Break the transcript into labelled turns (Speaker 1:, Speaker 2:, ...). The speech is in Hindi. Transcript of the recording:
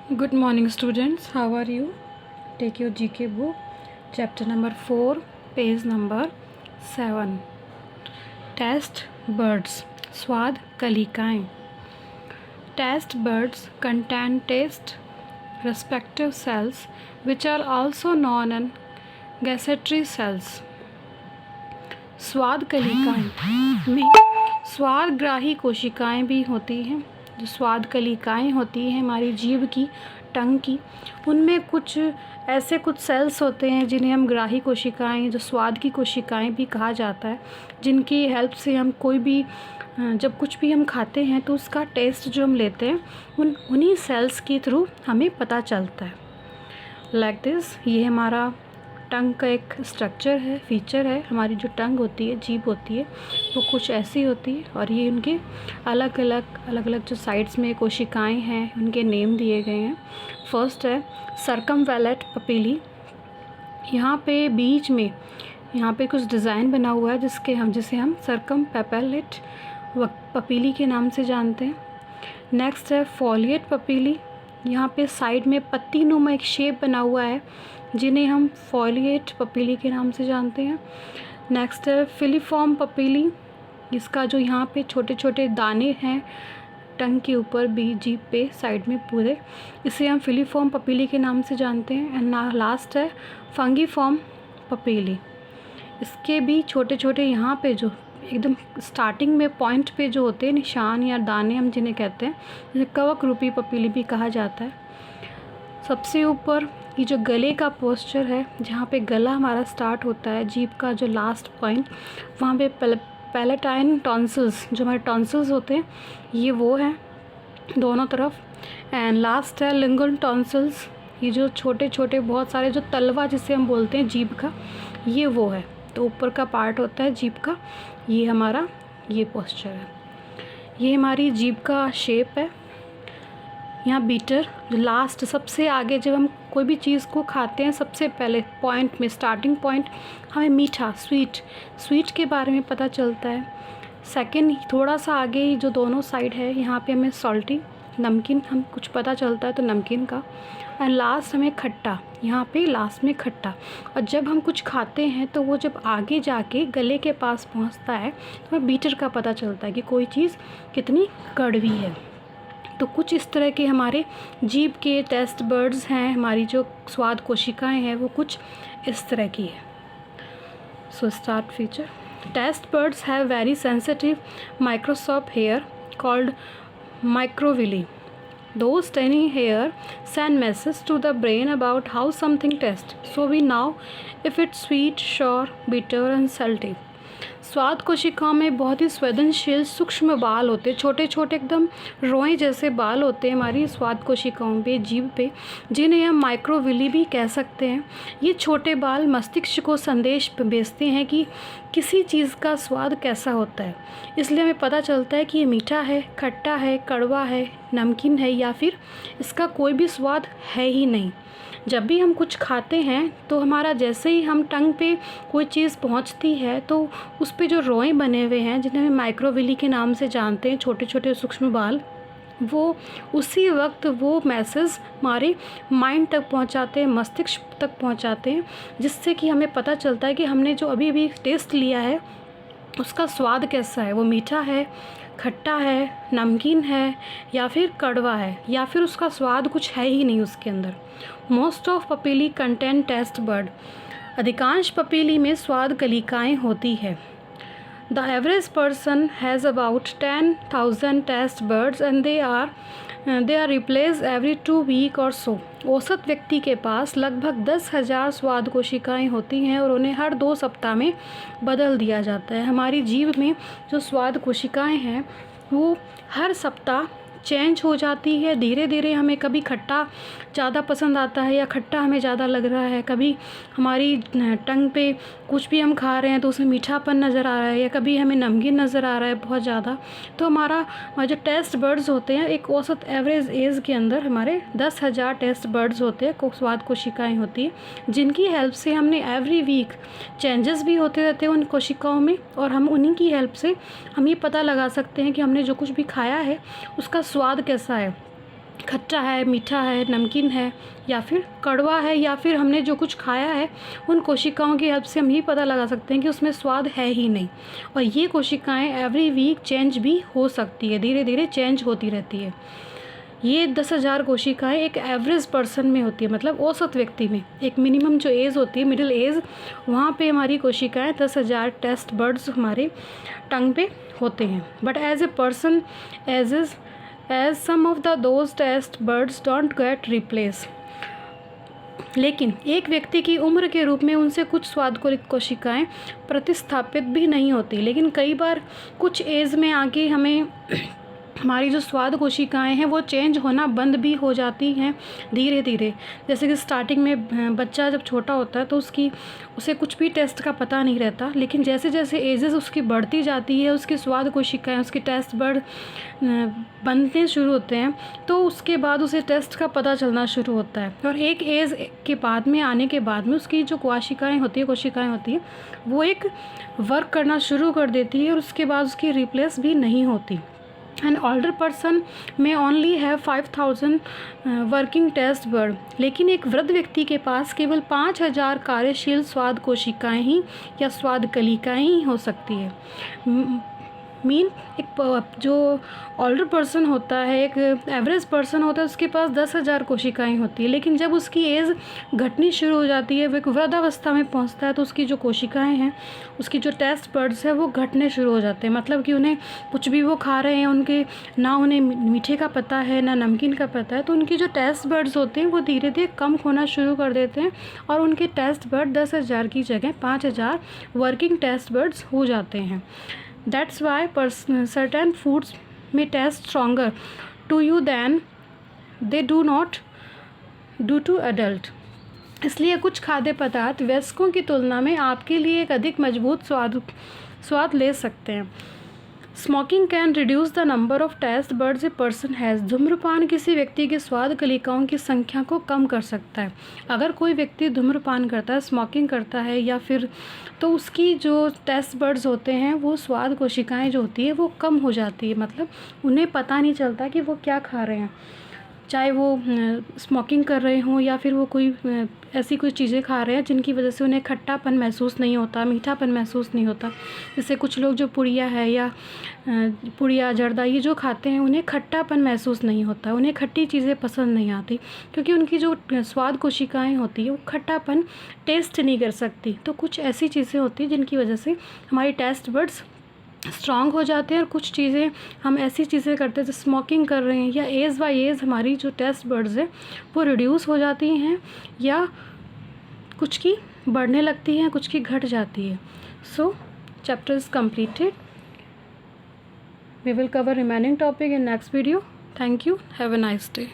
Speaker 1: Good morning, students. How are you? Take your GK book, chapter number 4, page number 7. Taste buds. स्वाद कलिकाएं. Taste buds contain taste respective cells, which are also known as gustatory cells. स्वाद कलिकाएं में स्वादग्राही कोशिकाएं भी होती हैं. जो स्वाद कलिकाएं होती हैं हमारी जीभ की, टंग की, उनमें कुछ सेल्स होते हैं जिन्हें हम ग्राही कोशिकाएं, जो स्वाद की कोशिकाएं भी कहा जाता है, जिनकी हेल्प से हम कोई भी जब कुछ भी हम खाते हैं तो उसका टेस्ट जो हम लेते हैं उन्हीं सेल्स के थ्रू हमें पता चलता है. लाइक दिस, ये हमारा टंग का एक स्ट्रक्चर है, फीचर है. हमारी जो टंग होती है, जीभ होती है, वो कुछ ऐसी होती है और ये उनके अलग अलग जो साइड्स में कोशिकाएं हैं उनके नेम दिए गए हैं. फर्स्ट है सर्कमवैलेट पपीली. यहाँ पे बीच में यहाँ पे कुछ डिज़ाइन बना हुआ है जिसे हम सर्कमपेपेलेट पपीली के नाम से जानते हैं. नेक्स्ट है फोलिएट पपीली. यहाँ पे साइड में पत्ती नुमा एक शेप बना हुआ है जिन्हें हम फोलिएट पपीली के नाम से जानते हैं. नेक्स्ट है फिलीफॉर्म पपीली. इसका जो यहाँ पे छोटे छोटे दाने हैं टंग के ऊपर भी, जीभ पे साइड में पूरे, इसे हम फिलीफॉर्म पपीली के नाम से जानते हैं. एंड लास्ट है फंगीफॉर्म पपीली. इसके भी छोटे छोटे यहाँ पे जो एकदम स्टार्टिंग में पॉइंट पे जो होते हैं निशान या दाने, हम जिन्हें कहते हैं, जिन्हें कवक रूपी पपीली भी कहा जाता है. सबसे ऊपर ये जो गले का पोस्चर है, जहाँ पे गला हमारा स्टार्ट होता है, जीभ का जो लास्ट पॉइंट, वहाँ पे पैलेटाइन टॉन्सिल्स, जो हमारे टॉन्सिल्स होते हैं, ये वो हैं दोनों तरफ. एंड लास्ट है लिंगुअल टॉन्सिल्स. ये जो छोटे छोटे बहुत सारे जो तलवा जिसे हम बोलते हैं जीभ का, ये वो है. तो ऊपर का पार्ट होता है जीभ का, ये हमारा ये पोस्चर है. ये हमारी जीभ का शेप है. यहाँ बीटर जो लास्ट सबसे आगे, जब हम कोई भी चीज़ को खाते हैं सबसे पहले पॉइंट में, स्टार्टिंग पॉइंट, हमें मीठा स्वीट के बारे में पता चलता है. सेकंड थोड़ा सा आगे ही जो दोनों साइड है, यहाँ पे हमें सॉल्टी नमकीन हम कुछ पता चलता है तो नमकीन का. एंड लास्ट हमें खट्टा, यहाँ पे लास्ट में खट्टा. और जब हम कुछ खाते हैं तो वो जब आगे जाके गले के पास पहुँचता है तो हमें बीटर का पता चलता है कि कोई चीज़ कितनी कड़वी है. तो कुछ इस तरह के हमारे जीभ के टेस्ट बर्ड्स हैं, हमारी जो स्वाद कोशिकाएं हैं वो कुछ इस तरह की है. So start feature. Taste buds have very sensitive microscope hair called microvilli. Those tiny hair send messages to the brain about how something tastes. So we know if it's sweet, sour, bitter and salty. स्वाद कोशिकाओं में बहुत ही संवेदनशील सूक्ष्म बाल होते हैं, छोटे छोटे एकदम रोए जैसे बाल होते हैं हमारी स्वाद कोशिकाओं पे, जीभ पे, जिन्हें हम माइक्रोविली भी कह सकते हैं. ये छोटे बाल मस्तिष्क को संदेश भेजते हैं कि किसी चीज़ का स्वाद कैसा होता है. इसलिए हमें पता चलता है कि ये मीठा है, खट्टा है, कड़वा है, नमकीन है, या फिर इसका कोई भी स्वाद है ही नहीं. जब भी हम कुछ खाते हैं तो हमारा जैसे ही हम टंग पे कोई चीज़ पहुंचती है तो उस पे जो रोए बने हुए हैं, जिन्हें हम माइक्रोविली के नाम से जानते हैं, छोटे छोटे सूक्ष्म बाल, वो उसी वक्त वो मैसेज हमारे माइंड तक पहुंचाते हैं, मस्तिष्क तक पहुंचाते हैं, जिससे कि हमें पता चलता है कि हमने जो अभी अभी टेस्ट लिया है उसका स्वाद कैसा है. वो मीठा है, खट्टा है, नमकीन है, या फिर कड़वा है, या फिर उसका स्वाद कुछ है ही नहीं उसके अंदर. Most of papillae contain taste बर्ड. अधिकांश पपीली में स्वाद कलिकाएँ होती है. The average person has about 10,000 taste buds and they are replaced every 2 week or so. औसत व्यक्ति के पास लगभग 10,000 स्वाद कोशिकाएँ होती हैं और उन्हें हर 2 सप्ताह में बदल दिया जाता है. हमारी जीभ में जो स्वाद कोशिकाएँ हैं वो हर सप्ताह चेंज हो जाती है. धीरे धीरे हमें कभी खट्टा ज़्यादा पसंद आता है या खट्टा हमें ज़्यादा लग रहा है, कभी हमारी टंग पे कुछ भी हम खा रहे हैं तो उसमें मीठापन नज़र आ रहा है, या कभी हमें नमकीन नज़र आ रहा है बहुत ज़्यादा. तो हमारे जो टेस्ट बर्ड्स होते हैं, एक औसत एवरेज एज के अंदर हमारे 10,000 टेस्ट बर्ड्स होते हैं, स्वाद कोशिकाएँ होती हैं, जिनकी हेल्प से हमने एवरी वीक चेंजेस भी होते रहते हैं उन कोशिकाओं में, और हम उन्हीं की हेल्प से हम ये पता लगा सकते हैं कि हमने जो कुछ भी खाया है उसका स्वाद कैसा है. खट्टा है, मीठा है, नमकीन है या फिर कड़वा है, या फिर हमने जो कुछ खाया है उन कोशिकाओं की हेल्प से हम ये पता लगा सकते हैं कि उसमें स्वाद है ही नहीं। और ये कोशिकाएं एवरी वीक चेंज भी हो सकती है, धीरे धीरे चेंज होती रहती है। ये 10,000 कोशिकाएं एक एवरेज पर्सन में होती है, मतलब औसत व्यक्ति में। एक मिनिमम जो एज होती है, मिडिल एज, वहाँ पे हमारी कोशिकाएं 10,000 टेस्ट बर्ड्स हमारे टंग पे होते हैं। But as a person age some of those taste buds don't get replace. लेकिन एक व्यक्ति की उम्र के रूप में उनसे कुछ स्वाद कोशिकाएं प्रतिस्थापित भी नहीं होती। लेकिन कई बार कुछ एज में आके हमें हमारी जो स्वाद कोशिकाएं हैं वो चेंज होना बंद भी हो जाती हैं धीरे धीरे। जैसे कि स्टार्टिंग में बच्चा जब छोटा होता है तो उसे कुछ भी टेस्ट का पता नहीं रहता, लेकिन जैसे जैसे एजेस उसकी बढ़ती जाती है, उसकी स्वाद कोशिकाएं, उसके टेस्ट बर्ड बनने शुरू होते हैं, तो उसके बाद उसे टेस्ट का पता चलना शुरू होता है। और एक एज के बाद में आने के बाद में उसकी जो कोशिकाएँ होती हैं वो एक वर्क करना शुरू कर देती है और उसके बाद उसकी रिप्लेस भी नहीं होती। An older person may only have 5,000 working taste bud. लेकिन एक वृद्ध व्यक्ति के पास केवल 5,000 कार्यशील स्वाद कोशिकाएं ही या स्वाद कलिकाएं ही हो सकती है। एक जो ओल्डर पर्सन होता है, एक एवरेज पर्सन होता है, उसके पास 10,000 कोशिकाएं होती है। लेकिन जब उसकी एज घटनी शुरू हो जाती है, वो एक वृद्धावस्था में पहुंचता है, तो उसकी जो कोशिकाएं हैं, उसकी जो टेस्ट बर्ड्स है वो घटने शुरू हो जाते हैं। मतलब कि उन्हें कुछ भी वो खा रहे हैं, उन्हें मीठे का पता है ना नमकीन का पता है, तो उनकी जो टेस्ट बर्ड्स होते हैं वो धीरे धीरे कम होना शुरू कर देते हैं और उनके टेस्ट बर्ड 10,000 की जगह 5,000 वर्किंग टेस्ट बर्ड्स हो जाते हैं। That's why certain foods may taste stronger to you than they do not do to adult। इसलिए कुछ खाद्य पदार्थ वयस्कों की तुलना में आपके लिए एक अधिक मजबूत स्वाद ले सकते हैं। Smoking can reduce the number of taste buds a person has. धूम्रपान किसी व्यक्ति की स्वाद कलिकाओं की संख्या को कम कर सकता है। अगर कोई व्यक्ति धूम्रपान करता है, स्मोकिंग करता है या फिर, तो उसकी जो टेस्ट बर्ड्स होते हैं वो स्वाद कोशिकाएं जो होती है वो कम हो जाती है। मतलब उन्हें पता नहीं चलता कि वो क्या खा रहे हैं, चाहे वो स्मोकिंग कर रहे हों या फिर वो कोई ऐसी कोई चीज़ें खा रहे हैं जिनकी वजह से उन्हें खट्टापन महसूस नहीं होता, मीठापन महसूस नहीं होता। जैसे कुछ लोग जो पुड़िया है या पुड़िया जर्दा ये जो खाते हैं, उन्हें खट्टापन महसूस नहीं होता, उन्हें खट्टी चीज़ें पसंद नहीं आती, क्योंकि उनकी जो स्वाद कोशिकाएं होती है वो खट्टापन टेस्ट नहीं कर सकती। तो कुछ ऐसी चीज़ें होती हैं जिनकी वजह से हमारी टेस्ट बर्ड्स स्ट्रॉन्ग हो जाते हैं। और कुछ चीज़ें हम ऐसी चीज़ें करते हैं, जैसे स्मोकिंग कर रहे हैं या एज बाय एज हमारी जो टेस्ट बर्ड्स है वो रिड्यूस हो जाती हैं या कुछ की बढ़ने लगती हैं, कुछ की घट जाती है। सो chapter is completed. We will cover remaining topic in next video. Thank you. Have a nice day.